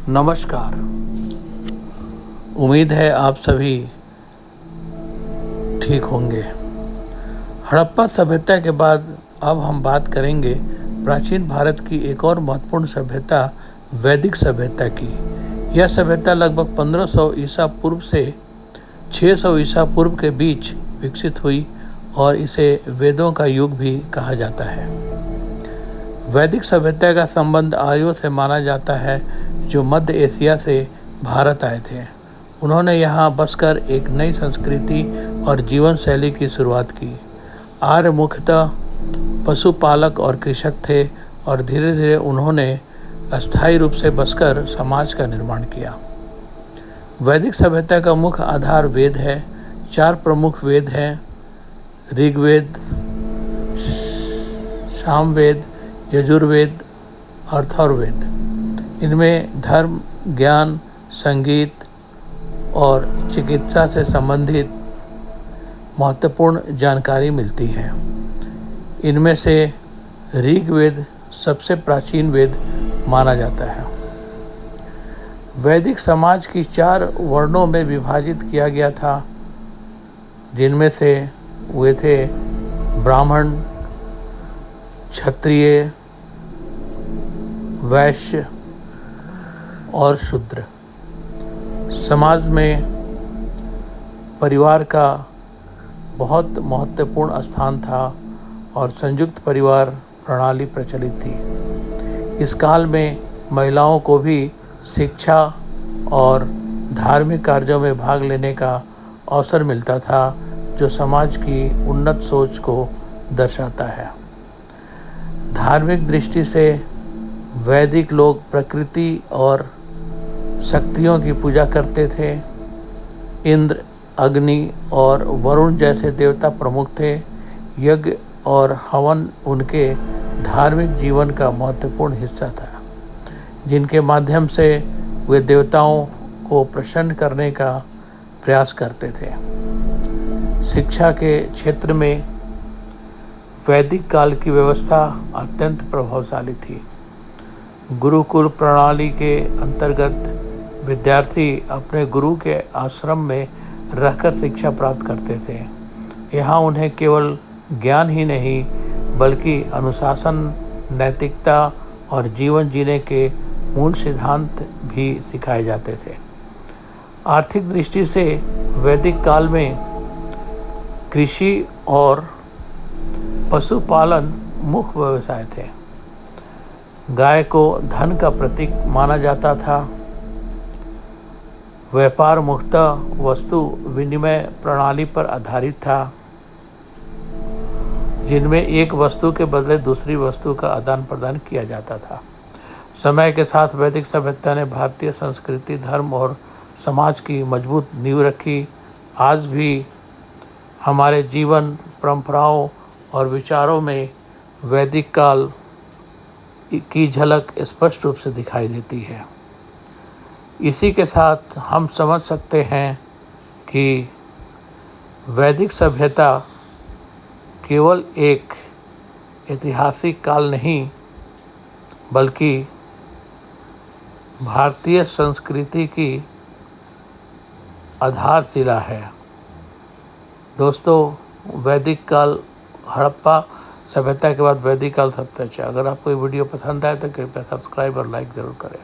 नमस्कार। उम्मीद है आप सभी ठीक होंगे। हड़प्पा सभ्यता के बाद अब हम बात करेंगे प्राचीन भारत की एक और महत्वपूर्ण सभ्यता वैदिक सभ्यता की। यह सभ्यता लगभग 1500 ईसा पूर्व से 600 ईसा पूर्व के बीच विकसित हुई और इसे वेदों का युग भी कहा जाता है। वैदिक सभ्यता का संबंध आर्यों से माना जाता है जो मध्य एशिया से भारत आए थे। उन्होंने यहाँ बसकर एक नई संस्कृति और जीवन शैली की शुरुआत की। आर्य मुख्यतः पशुपालक और कृषक थे और धीरे धीरे उन्होंने अस्थायी रूप से बसकर समाज का निर्माण किया। वैदिक सभ्यता का मुख्य आधार वेद है। 4 प्रमुख वेद हैं: ऋग्वेद, सामवेद, यजुर्वेद, अथर्ववेद। इनमें धर्म, ज्ञान, संगीत और चिकित्सा से संबंधित महत्वपूर्ण जानकारी मिलती है। इनमें से ऋग्वेद सबसे प्राचीन वेद माना जाता है। वैदिक समाज की 4 वर्णों में विभाजित किया गया था, जिनमें से वे थे ब्राह्मण, क्षत्रिय, वैश्य और शूद्र। समाज में परिवार का बहुत महत्वपूर्ण स्थान था और संयुक्त परिवार प्रणाली प्रचलित थी। इस काल में महिलाओं को भी शिक्षा और धार्मिक कार्यों में भाग लेने का अवसर मिलता था, जो समाज की उन्नत सोच को दर्शाता है। धार्मिक दृष्टि से वैदिक लोग प्रकृति और शक्तियों की पूजा करते थे। इंद्र, अग्नि और वरुण जैसे देवता प्रमुख थे। यज्ञ और हवन उनके धार्मिक जीवन का महत्वपूर्ण हिस्सा था, जिनके माध्यम से वे देवताओं को प्रसन्न करने का प्रयास करते थे। शिक्षा के क्षेत्र में वैदिक काल की व्यवस्था अत्यंत प्रभावशाली थी। गुरुकुल प्रणाली के अंतर्गत विद्यार्थी अपने गुरु के आश्रम में रहकर शिक्षा प्राप्त करते थे। यहाँ उन्हें केवल ज्ञान ही नहीं बल्कि अनुशासन, नैतिकता और जीवन जीने के मूल सिद्धांत भी सिखाए जाते थे। आर्थिक दृष्टि से वैदिक काल में कृषि और पशुपालन मुख्य व्यवसाय थे। गाय को धन का प्रतीक माना जाता था। व्यापार मुख्यतः वस्तु विनिमय प्रणाली पर आधारित था, जिनमें एक वस्तु के बदले दूसरी वस्तु का आदान प्रदान किया जाता था। समय के साथ वैदिक सभ्यता ने भारतीय संस्कृति, धर्म और समाज की मजबूत नींव रखी। आज भी हमारे जीवन, परंपराओं और विचारों में वैदिक काल की झलक स्पष्ट रूप से दिखाई देती है। इसी के साथ हम समझ सकते हैं कि वैदिक सभ्यता केवल एक ऐतिहासिक काल नहीं बल्कि भारतीय संस्कृति की आधारशिला है। दोस्तों, वैदिक काल, हड़प्पा सभ्यता के बाद वैदिक काल सबसे अच्छा। अगर आपको ये वीडियो पसंद आए तो कृपया सब्सक्राइब और लाइक ज़रूर करें।